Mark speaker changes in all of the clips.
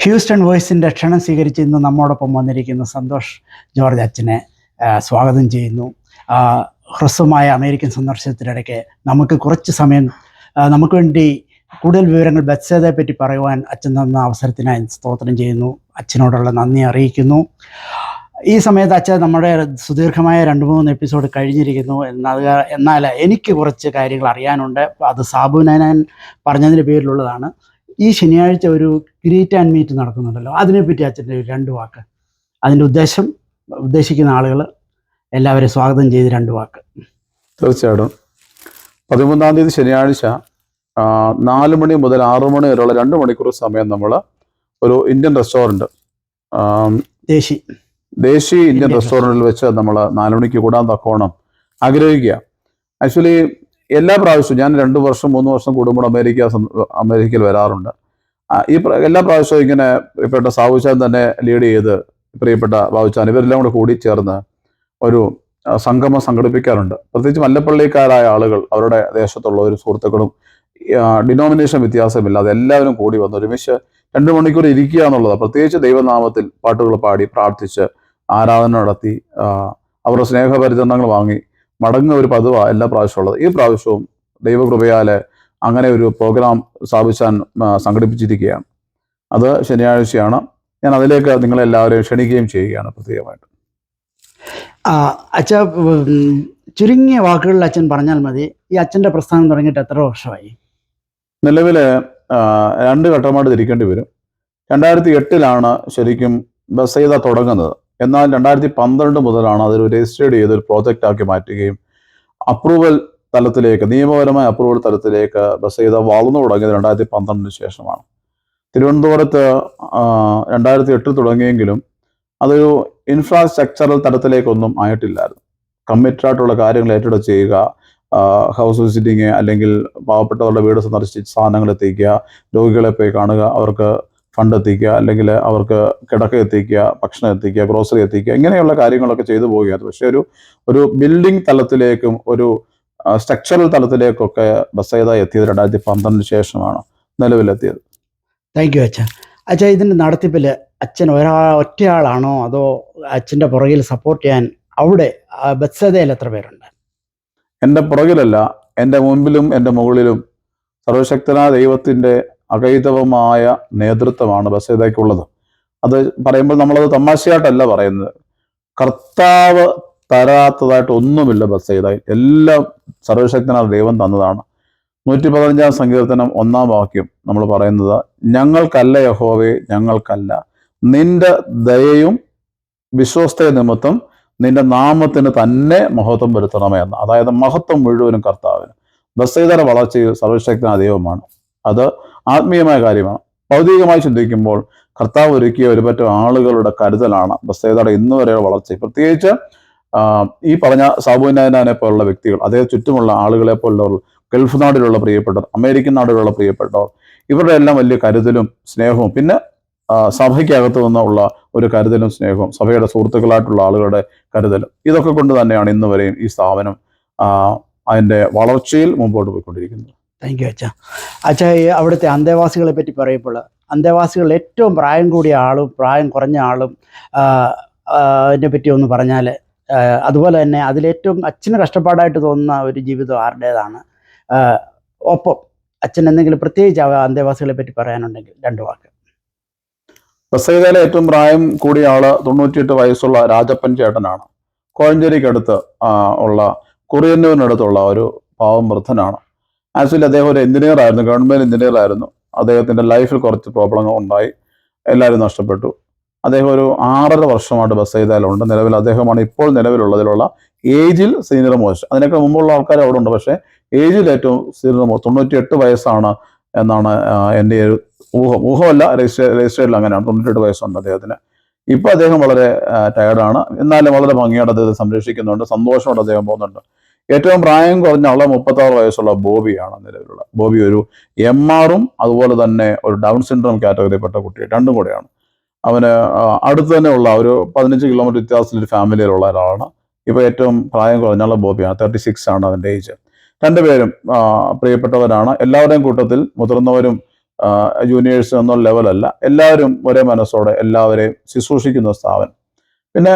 Speaker 1: Houston വോയിസിൻ്റെ ക്ഷണം സ്വീകരിച്ച് ഇന്ന് നമ്മോടൊപ്പം വന്നിരിക്കുന്ന സന്തോഷ് ജോർജ് അച്ഛനെ സ്വാഗതം ചെയ്യുന്നു. ഹ്രസ്വമായ അമേരിക്കൻ സന്ദർശനത്തിനിടയ്ക്ക് നമുക്ക് കുറച്ച് സമയം നമുക്ക് വേണ്ടി കൂടുതൽ വിവരങ്ങൾ ബെത്സേദയെ പറ്റി പറയുവാൻ അച്ഛൻ തന്ന അവസരത്തിനായി സ്തോത്രം ചെയ്യുന്നു. അച്ഛനോടുള്ള നന്ദി അറിയിക്കുന്നു. ഈ സമയത്ത് അച്ഛൻ നമ്മുടെ സുദീർഘമായ 2-3 എപ്പിസോഡ് കഴിഞ്ഞിരിക്കുന്നു. എന്നാൽ എനിക്ക് കുറച്ച് കാര്യങ്ങൾ അറിയാനുണ്ട്. അത് സാബുനാൻ പറഞ്ഞതിൻ്റെ പേരിലുള്ളതാണ്. ഈ ശനിയാഴ്ച ഒരു ഗ്രീറ്റ് ആൻഡ് മീറ്റ് നടക്കുന്നുണ്ടല്ലോ, അതിനെപ്പറ്റി അച്ഛൻ്റെ 2 വാക്ക്, അതിൻ്റെ ഉദ്ദേശിക്കുന്ന ആളുകൾ എല്ലാവരെയും സ്വാഗതം ചെയ്ത് 2 വാക്ക്.
Speaker 2: തീർച്ചയായിട്ടും 13-ാം തീയതി ശനിയാഴ്ച 4 മണി മുതൽ 6 മണി വരെയുള്ള 2 മണിക്കൂർ സമയം നമ്മൾ ഒരു ഇന്ത്യൻ റെസ്റ്റോറൻറ്റ്, ദേശി ഇന്ത്യൻ റെസ്റ്റോറൻറ്റിൽ വെച്ച് നമ്മൾ 4 മണിക്ക് കൂടാൻ തക്കോണം ആഗ്രഹിക്കുക. ആക്ച്വലി എല്ലാ പ്രാവശ്യവും ഞാൻ 2 വർഷം 3 വർഷം കൂടുമ്പോൾ അമേരിക്കയിൽ വരാറുണ്ട്. എല്ലാ പ്രാവശ്യവും ഇങ്ങനെ പ്രിയപ്പെട്ട സാബുച്ചാൻ തന്നെ ലീഡ് ചെയ്ത് പ്രിയപ്പെട്ട ബാബുച്ചാൻ ഇവരെല്ലാം കൂടി ചേർന്ന് ഒരു സംഗമം സംഘടിപ്പിക്കാറുണ്ട്. പ്രത്യേകിച്ച് മല്ലപ്പള്ളിക്കാരായ ആളുകൾ, അവരുടെ ദേശത്തുള്ള ഒരു സുഹൃത്തുക്കളും, ഡിനോമിനേഷൻ വ്യത്യാസമില്ലാതെ എല്ലാവരും കൂടി വന്ന് ഒരുമിച്ച് 2 മണിക്കൂർ ഇരിക്കുക എന്നുള്ളത്, പ്രത്യേകിച്ച് ദൈവനാമത്തിൽ പാട്ടുകൾ പാടി പ്രാർത്ഥിച്ച് ആരാധന നടത്തി അവരുടെ സ്നേഹപരിചരണങ്ങൾ വാങ്ങി മടങ്ങുന്ന ഒരു പതിവാണ് എല്ലാ പ്രാവശ്യവും ഉള്ളത്. ഈ പ്രാവശ്യവും ദൈവകൃപയാൽ അങ്ങനെ ഒരു പ്രോഗ്രാം സ്ഥാപിച്ചാൻ സംഘടിപ്പിച്ചിരിക്കുകയാണ്. അത് ശനിയാഴ്ചയാണ്. ഞാൻ അതിലേക്ക് നിങ്ങളെല്ലാവരെയും ക്ഷണിക്കുകയും ചെയ്യുകയാണ് പ്രത്യേകമായിട്ട്.
Speaker 1: അച്ഛ, ചുരുങ്ങിയ വാക്കുകളിൽ അച്ഛൻ പറഞ്ഞാൽ മതി, ഈ അച്ഛൻ്റെ പ്രസ്ഥാനം തുടങ്ങിയിട്ട് എത്ര വർഷമായി?
Speaker 2: നിലവിൽ 2 ഘട്ടമായിട്ട് തിരിക്കേണ്ടി വരും. 2008 ശരിക്കും ബസൈദ തുടങ്ങുന്നത്. എന്നാൽ 2012 മുതലാണ് അതൊരു രജിസ്റ്റേർഡ് ചെയ്തൊരു പ്രോജക്റ്റ് ആക്കി മാറ്റുകയും അപ്രൂവൽ തലത്തിലേക്ക്, നിയമപരമായ അപ്രൂവൽ തലത്തിലേക്ക് ബസൈദ വളർന്നു തുടങ്ങിയത് 2012 ശേഷമാണ്. തിരുവനന്തപുരത്ത് 2008 തുടങ്ങിയെങ്കിലും അതൊരു ഇൻഫ്രാസ്ട്രക്ചറൽ തലത്തിലേക്കൊന്നും ആയിട്ടില്ലായിരുന്നു. കമ്മിറ്റഡ് ആയിട്ടുള്ള കാര്യങ്ങൾ ഏറ്റെടുത്ത് ചെയ്യുക, ഹൗസ് വിസിറ്റിങ്, അല്ലെങ്കിൽ പാവപ്പെട്ടവരുടെ വീട് സന്ദർശിച്ച് സാധനങ്ങൾ എത്തിക്കുക, രോഗികളെ പോയി കാണുക, അവർക്ക് ഫണ്ട് എത്തിക്കുക, അല്ലെങ്കിൽ അവർക്ക് കിടക്ക എത്തിക്കുക, ഭക്ഷണം എത്തിക്കുക, ഗ്രോസറി എത്തിക്കുക, ഇങ്ങനെയുള്ള കാര്യങ്ങളൊക്കെ ചെയ്തു പോവുകയാണ്. പക്ഷെ ഒരു ബിൽഡിംഗ് തലത്തിലേക്കും ഒരു സ്ട്രക്ചറൽ തലത്തിലേക്കൊക്കെ ബസൈദ എത്തിയത് 2012 ശേഷമാണ് നിലവിലെത്തിയത്.
Speaker 1: താങ്ക് യു അച്ഛ. അച്ഛ, ഇതിൻ്റെ നടത്തിപ്പിൽ അച്ഛൻ ഒറ്റയാളാണോ, അതോ അച്ഛൻ്റെ പുറകിൽ സപ്പോർട്ട് ചെയ്യാൻ അവിടെ ബത്സേദയിൽ എത്ര പേരുണ്ട്?
Speaker 2: എൻ്റെ പുറകിലല്ല, എൻ്റെ മുൻപിലും എൻ്റെ മുകളിലും സർവശക്തനായ ദൈവത്തിൻ്റെ അകൈതവമായ നേതൃത്വമാണ് ബസൈദയ്ക്കുള്ളത്. അത് പറയുമ്പോൾ നമ്മളത് തമാശയായിട്ടല്ല പറയുന്നത്. കർത്താവ് തരാത്തതായിട്ട് ഒന്നുമില്ല ബസൈദയിൽ. എല്ലാം സർവശക്തനായ ദൈവം തന്നതാണ്. 115-ാം സങ്കീർത്തനം 1-ാം വാക്യം നമ്മൾ പറയുന്നത്, ഞങ്ങൾക്കല്ല യഹോവേ, ഞങ്ങൾക്കല്ല, നിന്റെ ദയയും വിശ്വസ്തയ നിമിത്തം നിന്റെ നാമത്തിന് തന്നെ മഹത്വം വരുത്തണമേ എന്ന്. അതായത് മഹത്വം മുഴുവനും കർത്താവിന്. ബസൈദയുടെ വളർച്ചയിൽ സർവശക്തനായ ദൈവമാണ്. അത് ആത്മീയമായ കാര്യമാണ്. ഭൗതികമായി ചിന്തിക്കുമ്പോൾ കർത്താവ് ഒരുക്കിയ ഒരുപറ്റം ആളുകളുടെ കരുതലാണ് ബസൈദയുടെ ഇന്ന് വരെയുള്ള വളർച്ച. പ്രത്യേകിച്ച് ഈ പറഞ്ഞ സാബുനാനെ പോലുള്ള വ്യക്തികൾ, അതേ ചുറ്റുമുള്ള ആളുകളെ പോലുള്ളവർ, ഗൾഫ് നാടിലുള്ള പ്രിയപ്പെട്ടവർ, അമേരിക്കൻ നാടുകളിലുള്ള പ്രിയപ്പെട്ടവർ, ഇവരുടെ എല്ലാം വലിയ കരുതലും സ്നേഹവും, പിന്നെ സഭയ്ക്കകത്ത് നിന്നുള്ള ഒരു കരുതലും സ്നേഹവും, സഭയുടെ സുഹൃത്തുക്കളായിട്ടുള്ള ആളുകളുടെ കരുതലും, ഇതൊക്കെ കൊണ്ട് തന്നെയാണ് ഇന്ന് വരെയും ഈ സ്ഥാപനം അതിൻ്റെ വളർച്ചയിൽ മുമ്പോട്ട് പോയിക്കൊണ്ടിരിക്കുന്നത്.
Speaker 1: താങ്ക് യു അച്ഛ. അച്ഛ, അവിടുത്തെ അന്തേവാസികളെ പറ്റി പറയുമ്പോൾ അന്തേവാസികളിൽ ഏറ്റവും പ്രായം കൂടിയ ആളും പ്രായം കുറഞ്ഞ ആളും അതിനെ പറ്റി ഒന്ന് പറഞ്ഞാൽ, അതുപോലെ തന്നെ അതിലേറ്റവും അച്ഛന് കഷ്ടപ്പാടായിട്ട് തോന്നുന്ന ഒരു ജീവിതം ആരുടേതാണ്? ഒപ്പം അച്ഛൻ എന്തെങ്കിലും പ്രത്യേകിച്ച് അന്തേവാസികളെ പറ്റി പറയാനുണ്ടെങ്കിൽ 2 വാക്ക്.
Speaker 2: ബസൈദയിലെ ഏറ്റവും പ്രായം കൂടിയ ആള് 98 വയസ്സുള്ള രാജപ്പൻ ചേട്ടനാണ്. കോഴഞ്ചേരിക്കടുത്ത് ഉള്ള കുറിയന്നൂരിനടുത്തുള്ള ഒരു പാവം വൃദ്ധനാണ്. ആക്ച്വലി അദ്ദേഹം ഒരു എഞ്ചിനീയർ ആയിരുന്നു, ഗവൺമെന്റ് എഞ്ചിനീയർ ആയിരുന്നു. അദ്ദേഹത്തിന്റെ ലൈഫിൽ കുറച്ച് പ്രോബ്ലങ്ങൾ ഉണ്ടായി, എല്ലാവരും നഷ്ടപ്പെട്ടു. അദ്ദേഹം ഒരു 6.5 വർഷമായിട്ട് ബസൈദയിലുണ്ട്. നിലവിൽ അദ്ദേഹമാണ് ഇപ്പോൾ നിലവിലുള്ളതിലുള്ള ഏജിൽ സീനിയർ മോസ്റ്റ്. അതിനൊക്കെ മുമ്പുള്ള ആൾക്കാർ അവിടെ ഉണ്ട്, പക്ഷേ ഏജിൽ ഏറ്റവും സീനിയർ മോസ്റ്റ് 98 വയസ്സാണ് എന്നാണ് എൻ്റെ ഒരു ഊഹമല്ല, രജിസ്റ്റേർഡിൽ അങ്ങനെയാണ്. 98 വയസ്സുണ്ട് അദ്ദേഹത്തിന്. ഇപ്പം അദ്ദേഹം വളരെ ടയർഡാണ്, എന്നാലും വളരെ ഭംഗിയോടെ അദ്ദേഹത്തെ സംരക്ഷിക്കുന്നുണ്ട്, സന്തോഷത്തോടെ അദ്ദേഹം പോകുന്നുണ്ട്. ഏറ്റവും പ്രായം കുറഞ്ഞ ആളെ 36 വയസ്സുള്ള ബോബിയാണ് നിലവിലുള്ള. ബോബി ഒരു MRും അതുപോലെ തന്നെ ഒരു ഡൗൺ സിൻഡ്രോം കാറ്റഗറിയിൽപ്പെട്ട കുട്ടി, 2ഉം കൂടെയാണ്. അവന് അടുത്ത് തന്നെ ഉള്ള ഒരു 15 കിലോമീറ്റർ വ്യത്യാസത്തിൽ ഒരു ഫാമിലിയിലുള്ള ഒരാളാണ്. ഇപ്പോൾ ഏറ്റവും പ്രായം കുറഞ്ഞ ആൾ ബോബിയാണ്. 36 ആണ് അവൻ്റെ ഏജ്. 2 പേരും പ്രിയപ്പെട്ടവരാണ്. എല്ലാവരുടെയും കൂട്ടത്തിൽ മുതിർന്നവരും ജൂനിയേഴ്സ് എന്നുള്ള ലെവലല്ല, എല്ലാവരും ഒരേ മനസ്സോടെ എല്ലാവരെയും ശുശ്രൂഷിക്കുന്ന സ്ഥാപനം. പിന്നെ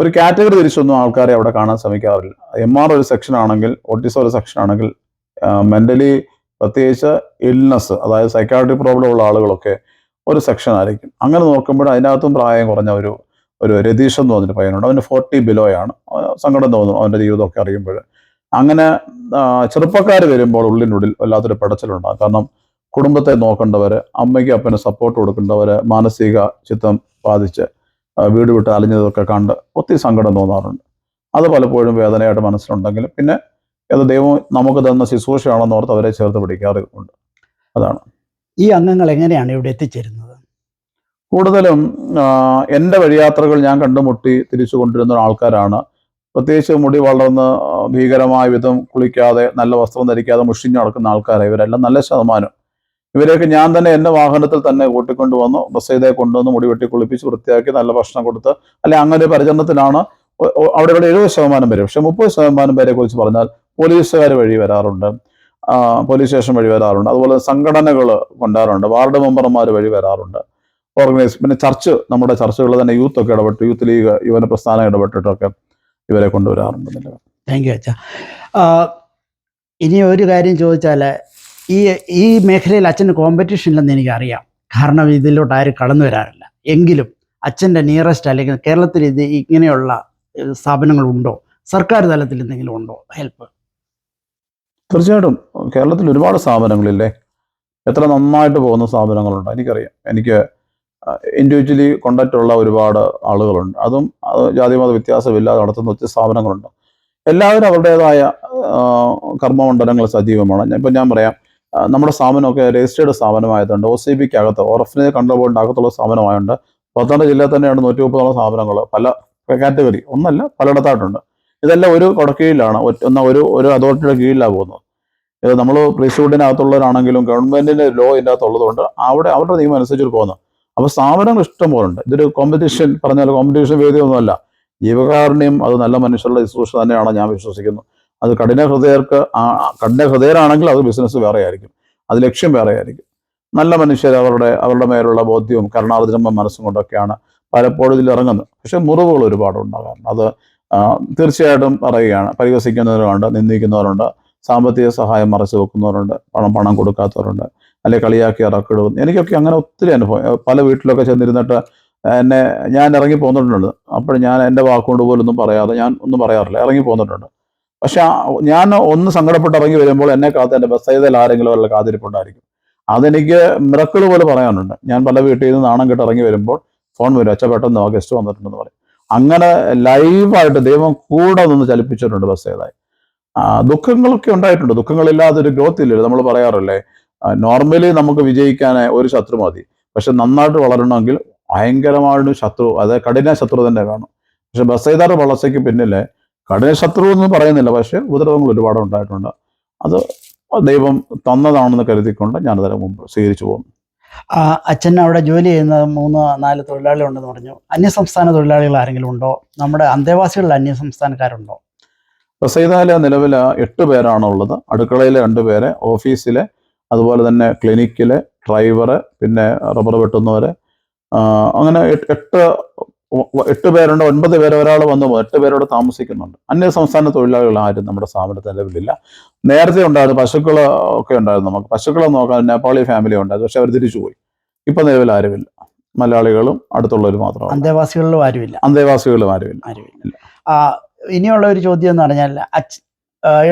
Speaker 2: ഒരു കാറ്റഗറി തിരിച്ചൊന്നും ആൾക്കാരെ അവിടെ കാണാൻ ശ്രമിക്കാറില്ല. MR ഒരു സെക്ഷൻ ആണെങ്കിൽ, ഓട്ടിസം ഒരു സെക്ഷൻ ആണെങ്കിൽ, മെന്റലി പ്രത്യേകിച്ച് ഇൽനെസ്, അതായത് സൈക്കാട്രിക് പ്രോബ്ലം ഉള്ള ആളുകളൊക്കെ ഒരു സെക്ഷൻ ആയിരിക്കും. അങ്ങനെ നോക്കുമ്പോൾ അതിനകത്തും പ്രായം കുറഞ്ഞ ഒരു രതീഷ് എന്ന് പറഞ്ഞൊരു പയ്യനുണ്ട്. അവന് 40 ബിലോയാണ്. സങ്കടം തോന്നും അവൻ്റെ ജീവിതമൊക്കെ അറിയുമ്പോൾ. അങ്ങനെ ചെറുപ്പക്കാർ വരുമ്പോൾ ഉള്ളിനുള്ളിൽ വല്ലാത്തൊരു പടച്ചിലുണ്ടാകും. കാരണം കുടുംബത്തെ നോക്കേണ്ടവർ, അമ്മയ്ക്ക് അപ്പന് സപ്പോർട്ട് കൊടുക്കേണ്ടവർ, മാനസിക ചിത്തം ബാധിച്ച് വീട് വിട്ട് അലിഞ്ഞതൊക്കെ കണ്ട് ഒത്തിരി സങ്കടം തോന്നാറുണ്ട്. അത് പലപ്പോഴും വേദനയായിട്ട് മനസ്സിലുണ്ടെങ്കിലും പിന്നെ അത് ദൈവം നമുക്ക് തന്ന ശുശ്രൂഷയാണെന്ന് ഓർത്ത് അവരെ ചേർത്ത് പിടിക്കാറുണ്ട്. അതാണ്.
Speaker 1: ഈ അംഗങ്ങൾ എങ്ങനെയാണ് ഇവിടെ എത്തിച്ചേരുന്നത്?
Speaker 2: കൂടുതലും എൻ്റെ വഴിയാത്രകൾ ഞാൻ കണ്ടുമുട്ടി തിരിച്ചു കൊണ്ടിരുന്ന ആൾക്കാരാണ്. പ്രത്യേകിച്ച് മുടി വളർന്ന് ഭീകരമായ വിധം കുളിക്കാതെ, നല്ല വസ്ത്രം ധരിക്കാതെ മുഷിഞ്ഞു നടക്കുന്ന ആൾക്കാരെ ഇവരെല്ലാം നല്ല ശതമാനം. ഇവരെയൊക്കെ ഞാൻ തന്നെ എൻ്റെ വാഹനത്തിൽ തന്നെ കൂട്ടിക്കൊണ്ട് വന്നു ബസ്സേതേ കൊണ്ടുവന്ന് മുടി വെട്ടി കുളിപ്പിച്ച് വൃത്തിയാക്കി നല്ല ഭക്ഷണം കൊടുത്ത്, അല്ലെ അങ്ങനെ ഒരു പരിചരണത്തിലാണ് അവിടെ 70% പേര്. പക്ഷെ 30% പേരെ കുറിച്ച് പറഞ്ഞാൽ പോലീസുകാർ വഴി വരാറുണ്ട്, പോലീസ് സ്റ്റേഷൻ വഴി വരാറുണ്ട്, അതുപോലെ സംഘടനകൾ കൊണ്ടുവരാറുണ്ട്, വാർഡ് മെമ്പർമാർ വഴി വരാറുണ്ട്, ഓർഗനൈസ്, പിന്നെ നമ്മുടെ ചർച്ചുകളിൽ തന്നെ യൂത്ത് ഇടപെട്ട്, യൂത്ത് ലീഗ്, യുവന പ്രസ്ഥാനം ഇടപെട്ടിട്ടൊക്കെ ഇവരെ കൊണ്ടുവരാറുണ്ട്.
Speaker 1: താങ്ക് യു അച്ഛാ. ഇനി ഒരു കാര്യം ചോദിച്ചാൽ, ഈ മേഖലയിൽ അച്ഛന് കോമ്പറ്റീഷൻ ഇല്ലെന്ന് എനിക്കറിയാം. കാരണം ഇതിലോട്ട് ആരും കടന്നു വരാറില്ല. എങ്കിലും അച്ഛൻ്റെ നിയറസ്റ്റ് അല്ലെങ്കിൽ കേരളത്തിൽ ഇങ്ങനെയുള്ള സ്ഥാപനങ്ങളുണ്ടോ? സർക്കാർ തലത്തിൽ എന്തെങ്കിലും ഉണ്ടോ ഹെൽപ്പ്?
Speaker 2: തീർച്ചയായിട്ടും കേരളത്തിൽ ഒരുപാട് സ്ഥാപനങ്ങളില്ലേ, എത്ര നന്നായിട്ട് പോകുന്ന സ്ഥാപനങ്ങളുണ്ട്. എനിക്കറിയാം. എനിക്ക് ഇൻഡിവിജ്വലി കോണ്ടാക്റ്റ് ഉള്ള ഒരുപാട് ആളുകളുണ്ട്. അതും ജാതിമത വ്യത്യാസമില്ലാതെ നടത്തുന്ന ഒത്തിരി സ്ഥാപനങ്ങളുണ്ട്. എല്ലാവരും അവരുടേതായ കർമ്മമണ്ഡലങ്ങൾ സജീവമാണ്. ഇപ്പം ഞാൻ പറയാം, നമ്മുടെ സ്ഥാപനമൊക്കെ രജിസ്റ്റേർഡ് സ്ഥാപനമായതുകൊണ്ട് OCBക്ക് അകത്ത്, ഓർഫനേജ് കൺട്രോൾ ബോർഡിൻ്റെ അകത്തുള്ള സ്ഥാപനമായതുകൊണ്ട് പത്തനംതിട്ട ജില്ലയിൽ തന്നെയാണ് 130 സ്ഥാപനങ്ങൾ, പല കാറ്റഗറി, ഒന്നല്ല പലയിടത്തായിട്ടുണ്ട്. ഇതെല്ലാം ഒരു കൊടക്കീഴിലാണ്, ഒരു അതോറിറ്റിയുടെ കീഴിലാണ് പോകുന്നത്. ഇത് നമ്മൾ പ്രീസ്റ്റ്ഹുഡിനകത്തുള്ളവരാണെങ്കിലും ഗവൺമെൻറ്റിൻ്റെ ലോ ഇതിൻ്റെ അകത്തുള്ളതുകൊണ്ട് അവരുടെ നിയമം അനുസരിച്ച് പോകുന്നത്. അപ്പോൾ സ്ഥാപനങ്ങൾ ഇഷ്ടം പോലുണ്ട്. ഇതൊരു കോമ്പറ്റീഷൻ പറഞ്ഞാൽ കോമ്പറ്റീഷൻ വേദിയൊന്നുമല്ല. ജീവകാരുണ്യം അത് നല്ല മനുഷ്യരുടെ ശുശ്രൂഷ തന്നെയാണ് ഞാൻ വിശ്വസിക്കുന്നു. അത് കഠിന ഹൃദയരാണെങ്കിൽ അത് ബിസിനസ് വേറെ ആയിരിക്കും, അത് ലക്ഷ്യം വേറെ ആയിരിക്കും. നല്ല മനുഷ്യർ അവരുടെ മേലുള്ള ബോധ്യവും കരുണാർദ്രമ മനസ്സും കൊണ്ടൊക്കെയാണ് പലപ്പോഴും ഇതിൽ ഇറങ്ങുന്നത്. പക്ഷെ മുറിവുകൾ ഒരുപാട് ഉണ്ടാകാറുണ്ട്. അത് തീർച്ചയായിട്ടും പറയുകയാണ്. പരിഹസിക്കുന്നവരുണ്ട്, നിന്ദിക്കുന്നവരുണ്ട്, സാമ്പത്തിക സഹായം മറച്ചു വെക്കുന്നവരുണ്ട്, പണം കൊടുക്കാത്തവരുണ്ട്, അല്ലെങ്കിൽ കളിയാക്കി ഇറക്കിടും. എനിക്കൊക്കെ അങ്ങനെ ഒത്തിരി അനുഭവം. പല വീട്ടിലൊക്കെ ചെന്നിരുന്നിട്ട് ഞാൻ ഇറങ്ങി പോന്നിട്ടുണ്ട്. അപ്പോൾ ഞാൻ എൻ്റെ വാക്കുകൊണ്ട് പോലും ഒന്നും പറയാതെ ഞാൻ ഒന്നും പറയാറില്ല, ഇറങ്ങി പോന്നിട്ടുണ്ട്. പക്ഷെ ഞാൻ ഒന്ന് സങ്കടപ്പെട്ട് ഇറങ്ങി വരുമ്പോൾ എന്നെ കാത്ത് എൻ്റെ ബസ്സേതയിൽ ആരെങ്കിലും വല്ല കാത്തിരിപ്പുണ്ടായിരിക്കും. അതെനിക്ക് മിറക്കിൾ പോലെ പറയാനുണ്ട്. ഞാൻ പല വീട്ടിൽ നിന്ന് നാണം കെട്ട് ഇറങ്ങി വരുമ്പോൾ ഫോൺ വരും, അച്ഛ പെട്ടെന്ന് ഗസ്റ്റ് വന്നിട്ടുണ്ടെന്ന് പറയും. അങ്ങനെ ലൈവായിട്ട് ദൈവം കൂടെ നിന്ന് ചലിപ്പിച്ചിട്ടുണ്ട് ബസ്സേതായി. ദുഃഖങ്ങളൊക്കെ ഉണ്ടായിട്ടുണ്ട്. ദുഃഖങ്ങളില്ലാതെ ഒരു ഗ്രോത്ത് ഇല്ലല്ലോ. നമ്മൾ പറയാറില്ലേ, നോർമലി നമുക്ക് വിജയിക്കാൻ ഒരു ശത്രു മതി, പക്ഷെ നന്നായിട്ട് വളരണമെങ്കിൽ ഭയങ്കരമായിട്ട് ശത്രു, അതായത് കഠിന ശത്രു തന്നെ വേണം. പക്ഷെ ബസ്സേതാരുടെ വളർച്ചയ്ക്ക് പിന്നിലെ കഠിന ശത്രു എന്ന് പറയുന്നില്ല, പക്ഷെ ഉപദ്രവങ്ങൾ ഒരുപാട് ഉണ്ടായിട്ടുണ്ട്. അത് ദൈവം തന്നതാണെന്ന് കരുതിക്കൊണ്ട് ഞാനതിന് മുമ്പ് സ്വീകരിച്ചു പോകും.
Speaker 1: അച്ഛൻ അവിടെ ജോലി ചെയ്യുന്ന 3-4 തൊഴിലാളികളുണ്ടെന്ന് പറഞ്ഞു. അന്യസംസ്ഥാന തൊഴിലാളികൾ ആരെങ്കിലും ഉണ്ടോ? നമ്മുടെ അന്തേവാസികളിൽ അന്യസംസ്ഥാനക്കാരുണ്ടോ?
Speaker 2: ബസ്സേതായിലെ നിലവിൽ 8 പേരാണുള്ളത്. അടുക്കളയിലെ 2 പേര്, ഓഫീസിലെ, അതുപോലെ തന്നെ ക്ലിനിക്കിലെ, ഡ്രൈവറ്, പിന്നെ റബ്ബർ വെട്ടുന്നവര്, അങ്ങനെ 8 പേരുണ്ട്. 9 പേര് ഒരാൾ വന്നു, 8 പേരോട് താമസിക്കുന്നുണ്ട്. അന്യ സംസ്ഥാന തൊഴിലാളികൾ ആരും നമ്മുടെ സ്ഥാപനത്തിൽ നിലവിലില്ല. നേരത്തെ ഉണ്ടായിരുന്നു, പശുക്കൾ ഒക്കെ ഉണ്ടായിരുന്നു. നമുക്ക് പശുക്കളെ നോക്കാൻ നേപ്പാളി ഫാമിലി ഉണ്ടായിരുന്നു, പക്ഷെ അവർ തിരിച്ചുപോയി. ഇപ്പൊ നിലവിൽ ആരുമില്ല. മലയാളികളും അടുത്തുള്ളവർ മാത്രമാണ്.
Speaker 1: അന്തേവാസികളിലും ആരുമില്ല.
Speaker 2: അന്തേവാസികളും ആരുമില്ല.
Speaker 1: ഇനിയുള്ള ഒരു ചോദ്യം എന്ന് പറഞ്ഞാൽ,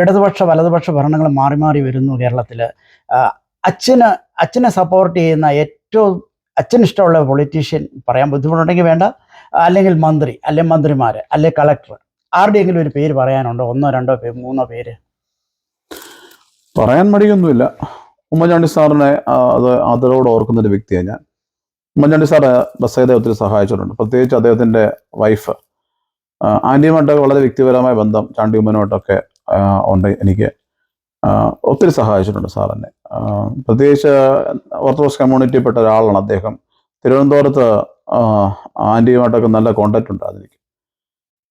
Speaker 1: ഇടതുപക്ഷ വലതുപക്ഷ ഭരണങ്ങൾ മാറി മാറി വരുന്നു കേരളത്തിൽ. അച്ഛനെ സപ്പോർട്ട് ചെയ്യുന്ന ഏറ്റവും അച്ഛന് ഇഷ്ടമുള്ള പൊളിറ്റീഷ്യൻ പറയാൻ ബുദ്ധിമുട്ടുണ്ടെങ്കിൽ വേണ്ട, അല്ലെങ്കിൽ മന്ത്രി, അല്ലെങ്കിൽ മന്ത്രിമാർ, അല്ലെങ്കിൽ കളക്ടർ, ആരുടെയെങ്കിലും ഒരു പേര് പറയാനുണ്ടോ? 1, 2, 3 പേര്
Speaker 2: പറയാൻ മടിയൊന്നുമില്ല. ഉമ്മൻചാണ്ടി സാറിനെ അതിലോട് ഓർക്കുന്നൊരു വ്യക്തിയാണ് ഞാൻ. ഉമ്മൻചാണ്ടി സാറ് ബസ്സേതെ ഒത്തിരി സഹായിച്ചിട്ടുണ്ട്. പ്രത്യേകിച്ച് അദ്ദേഹത്തിൻ്റെ വൈഫ് ആൻറ്റിയുമായിട്ടൊക്കെ വളരെ വ്യക്തിപരമായ ബന്ധം ചാണ്ടി ഉമ്മനുമായിട്ടൊക്കെ ഉണ്ട്. എനിക്ക് ഒത്തിരി സഹായിച്ചിട്ടുണ്ട് സാറിനെ. പ്രത്യേകിച്ച് ഓർത്തഡോക്സ് കമ്മ്യൂണിറ്റിയിൽപ്പെട്ട ഒരാളാണ് അദ്ദേഹം. തിരുവനന്തപുരത്ത് ആൻറ്റിയുമായിട്ടൊക്കെ നല്ല കോണ്ടാക്റ്റ് ഉണ്ട് എനിക്ക്.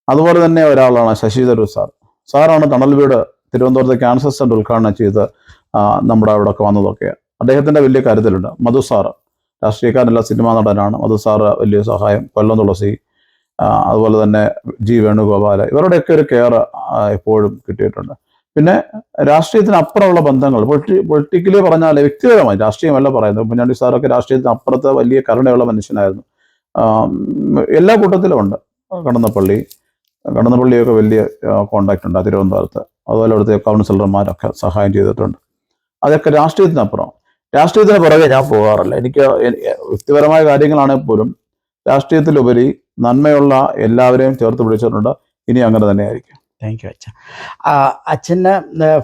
Speaker 2: അതുപോലെ തന്നെ ഒരാളാണ് ശശി തരൂർ സാർ. സാറാണ് തണൽ വീട് തിരുവനന്തപുരത്ത് ക്യാൻസർ സെൻ്റർ ഉദ്ഘാടനം ചെയ്ത് നമ്മുടെ അവിടെയൊക്കെ വന്നതൊക്കെ. അദ്ദേഹത്തിൻ്റെ വലിയ കരുതലുണ്ട്. മധു സാറ് രാഷ്ട്രീയക്കാരനല്ല, സിനിമാ നടനാണ്. മധു സാറ് വലിയ സഹായം. കൊല്ലം തുളസി, അതുപോലെ തന്നെ ജി വേണുഗോപാൽ, ഇവരുടെയൊക്കെ ഒരു കെയർ എപ്പോഴും കിട്ടിയിട്ടുണ്ട്. പിന്നെ രാഷ്ട്രീയത്തിനപ്പുറമുള്ള ബന്ധങ്ങൾ, പൊളിറ്റിക്കലി പറഞ്ഞാൽ വ്യക്തിപരമായി, രാഷ്ട്രീയമല്ല പറയുന്നത്. ഉമ്മൻചാണ്ടി സാറൊക്കെ രാഷ്ട്രീയത്തിന് അപ്പുറത്ത് വലിയ കരുണയുള്ള മനുഷ്യനായിരുന്നു. എല്ലാ കൂട്ടത്തിലും ഉണ്ട്. കടന്നപ്പള്ളിയൊക്കെ വലിയ കോണ്ടാക്ട് ഉണ്ട് തിരുവനന്തപുരത്ത്. അതുപോലെ അവിടുത്തെ കൗൺസിലർമാരൊക്കെ സഹായം ചെയ്തിട്ടുണ്ട്. അതൊക്കെ രാഷ്ട്രീയത്തിനപ്പുറം. രാഷ്ട്രീയത്തിന് പുറകെ ഞാൻ പോകാറില്ല. എനിക്ക് വ്യക്തിപരമായ കാര്യങ്ങളാണെങ്കിൽ പോലും രാഷ്ട്രീയത്തിലുപരി നന്മയുള്ള എല്ലാവരെയും ചേർത്ത് പിടിച്ചിട്ടുണ്ട്. ഇനി അങ്ങനെ തന്നെ ആയിരിക്കും.
Speaker 1: താങ്ക് യു അച്ഛ. അച്ഛൻ്റെ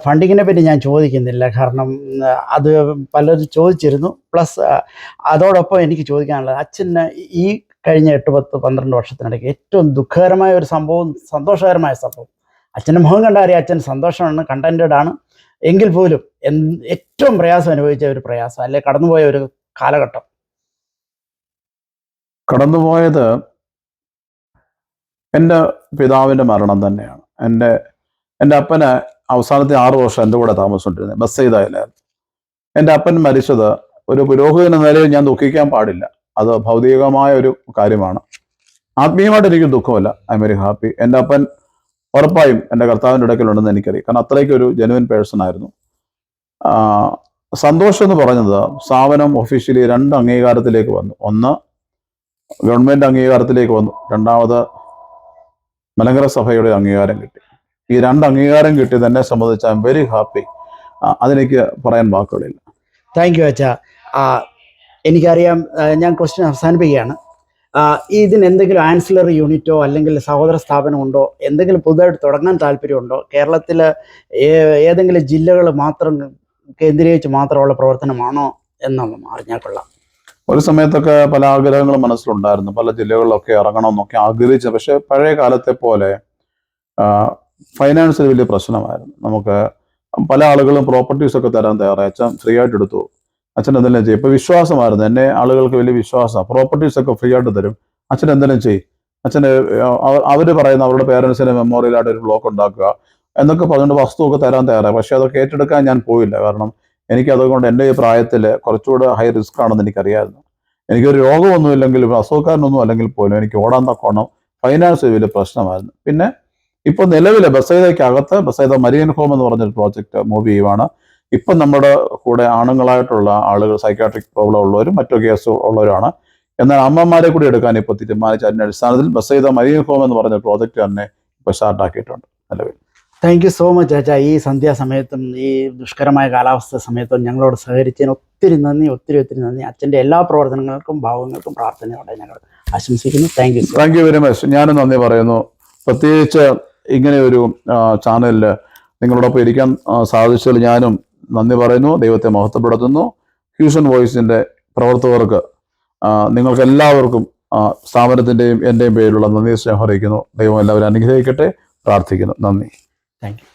Speaker 1: ഫണ്ടിങ്ങിനെ പറ്റി ഞാൻ ചോദിക്കുന്നില്ല, കാരണം അത് പലരും ചോദിച്ചിരുന്നു. പ്ലസ് അതോടൊപ്പം എനിക്ക് ചോദിക്കാനുള്ളത്, അച്ഛന് ഈ കഴിഞ്ഞ 8, 10, 12 വർഷത്തിനിടയ്ക്ക് ഏറ്റവും ദുഃഖകരമായ ഒരു സംഭവം, സന്തോഷകരമായ സംഭവം, അച്ഛൻ്റെ മുഖം കണ്ടാൽ അറിയാം അച്ഛൻ സന്തോഷമാണ്, കണ്ടന്റഡ് ആണ്. എങ്കിൽ പോലും ഏറ്റവും പ്രയാസം അനുഭവിച്ച ഒരു പ്രയാസം, അല്ലെ കടന്നുപോയ ഒരു കാലഘട്ടം?
Speaker 2: കടന്നുപോയത് എൻ്റെ പിതാവിൻ്റെ മരണം തന്നെയാണ്. എൻ്റെ അപ്പന് അവസാനത്തെ 6 വർഷം എൻ്റെ കൂടെ താമസിച്ചുകൊണ്ടിരുന്നത് ബസ്സെയ്തായിലായിരുന്നു. എൻ്റെ അപ്പൻ മരിച്ചത് ഒരു പുരോഹിതൻ എന്ന നിലയിൽ ഞാൻ ദുഃഖിക്കാൻ പാടില്ല. അത് ഭൗതികമായ ഒരു കാര്യമാണ്. ആത്മീയമായിട്ട് എനിക്ക് ദുഃഖമല്ല. I am very happy. എൻ്റെ അപ്പൻ ഉറപ്പായും എൻ്റെ കർത്താവിൻ്റെ ഇടയ്ക്കലുണ്ടെന്ന് എനിക്കറിയാം. കാരണം അത്രയ്ക്ക് ഒരു ജെനുവിൻ പേഴ്സൺ ആയിരുന്നു. സന്തോഷം എന്ന് പറഞ്ഞത് സ്ഥാപനം ഒഫീഷ്യലി 2 അംഗീകാരത്തിലേക്ക് വന്നു. ഒന്ന് ഗവൺമെൻറ് അംഗീകാരത്തിലേക്ക് വന്നു. രണ്ടാമത് മലങ്കര സഭയുടെ അംഗീകാരം കിട്ടി. ഈ 2 അംഗീകാരം കിട്ടിയത് എന്നെ സംബന്ധിച്ച് ഐ എം വെരി ഹാപ്പി. അതെനിക്ക് പറയാൻ വാക്കുകളില്ല.
Speaker 1: താങ്ക് യു അച്ഛ. എനിക്കറിയാം, ഞാൻ ക്വസ്റ്റ്യൻ അവസാനിപ്പിക്കുകയാണ്. ഇതിന് എന്തെങ്കിലും ആൻസിലറി യൂണിറ്റോ അല്ലെങ്കിൽ സഹോദര സ്ഥാപനമുണ്ടോ, എന്തെങ്കിലും പുതുതായിട്ട് തുടങ്ങാൻ താല്പര്യമുണ്ടോ? കേരളത്തിൽ ഏതെങ്കിലും ജില്ലകൾ മാത്രം കേന്ദ്രീകരിച്ച് മാത്രമുള്ള പ്രവർത്തനമാണോ എന്നൊന്നും അറിഞ്ഞാൽ കൊള്ളാം.
Speaker 2: ഒരു സമയത്തൊക്കെ പല ആഗ്രഹങ്ങളും മനസ്സിലുണ്ടായിരുന്നു. പല ജില്ലകളിലൊക്കെ ഇറങ്ങണമെന്നൊക്കെ ആഗ്രഹിച്ചു. പക്ഷെ പഴയ കാലത്തെ പോലെ ഫൈനാൻസിൽ വലിയ പ്രശ്നമായിരുന്നു. നമുക്ക് പല ആളുകളും പ്രോപ്പർട്ടീസൊക്കെ തരാൻ തയ്യാറായി. അച്ഛൻ ഫ്രീ ആയിട്ട് എടുത്തു, അച്ഛൻ എന്തെങ്കിലും ചെയ്യും. ഇപ്പോൾ വിശ്വാസമായിരുന്നു. എന്നെ ആളുകൾക്ക് വലിയ വിശ്വാസമാണ്. പ്രോപ്പർട്ടീസൊക്കെ ഫ്രീ ആയിട്ട് തരും, അച്ഛൻ എന്തെങ്കിലും ചെയ്യും. അച്ഛന് അവർ പറയുന്ന അവരുടെ പേരൻസിന് മെമ്മോറിയലായിട്ട് ഒരു ബ്ലോക്ക് ഉണ്ടാക്കുക എന്നൊക്കെ പറഞ്ഞുകൊണ്ട് വസ്തുവൊക്കെ തരാൻ തയ്യാറായി. പക്ഷെ അതൊക്കെ ഏറ്റെടുക്കാൻ ഞാൻ പോയില്ല. കാരണം എനിക്ക് അതുകൊണ്ട് എൻ്റെ ഈ പ്രായത്തിൽ കുറച്ചുകൂടെ ഹൈ റിസ്ക് ആണെന്ന് എനിക്കറിയാമായിരുന്നു. എനിക്കൊരു രോഗമൊന്നുമില്ലെങ്കിലും അസുഖക്കാരനൊന്നും അല്ലെങ്കിൽ പോലും എനിക്ക് ഓടാൻ തക്കോണം ഫൈനാൻസ് വലിയ പ്രശ്നമായിരുന്നു. പിന്നെ ഇപ്പോൾ നിലവിലെ ബസൈദയ്ക്കകത്ത് ബസൈദ മരിയൻ ഹോം എന്ന് പറഞ്ഞൊരു പ്രോജക്റ്റ് മൂവ് ചെയ്യുവാണ്. ഇപ്പം നമ്മുടെ കൂടെ ആണുങ്ങളായിട്ടുള്ള ആളുകൾ സൈക്കാട്രിക് പ്രോബ്ലം ഉള്ളവരും മറ്റു കേസ് ഉള്ളവരാണ്. എന്നാൽ അമ്മമാരെ കൂടി എടുക്കാൻ ഇപ്പോൾ തീരുമാനിച്ച അതിൻ്റെ അടിസ്ഥാനത്തിൽ ബസൈദ മരിയൻ ഹോം എന്ന് പറഞ്ഞ പ്രോജക്റ്റ് തന്നെ ഇപ്പോൾ സ്റ്റാർട്ടാക്കിയിട്ടുണ്ട് നിലവിൽ.
Speaker 1: താങ്ക് യു സോ മച്ച് അച്ഛാ. ഈ സന്ധ്യാസമയത്തും ഈ ദുഷ്കരമായ കാലാവസ്ഥ സമയത്തും ഞങ്ങളോട് സഹകരിച്ചതിന് ഒത്തിരി നന്ദി, ഒത്തിരി നന്ദി. അച്ഛൻ്റെ എല്ലാ പ്രവർത്തനങ്ങൾക്കും ഭാവങ്ങൾക്കും പ്രാർത്ഥനയോടെ ഞങ്ങൾ ആശംസിക്കുന്നു. Thank you
Speaker 2: very much. ഞാനും നന്ദി പറയുന്നു. പ്രത്യേകിച്ച് ഇങ്ങനെ ഒരു ചാനലിൽ നിങ്ങളോടൊപ്പം ഇരിക്കാൻ സാധിച്ചതിൽ ഞാനും നന്ദി പറയുന്നു. ദൈവത്തെ മഹത്വപ്പെടുത്തുന്നു. ഫ്യൂഷൻ വോയിസിൻ്റെ പ്രവർത്തകർക്ക് നിങ്ങൾക്ക് എല്ലാവർക്കും സ്ഥാപനത്തിൻ്റെയും എൻ്റെയും പേരിലുള്ള നന്ദി സ്നേഹം അറിയിക്കുന്നു. ദൈവം എല്ലാവരും അനുഗ്രഹിക്കട്ടെ. പ്രാർത്ഥിക്കുന്നു. നന്ദി.
Speaker 1: Thank you.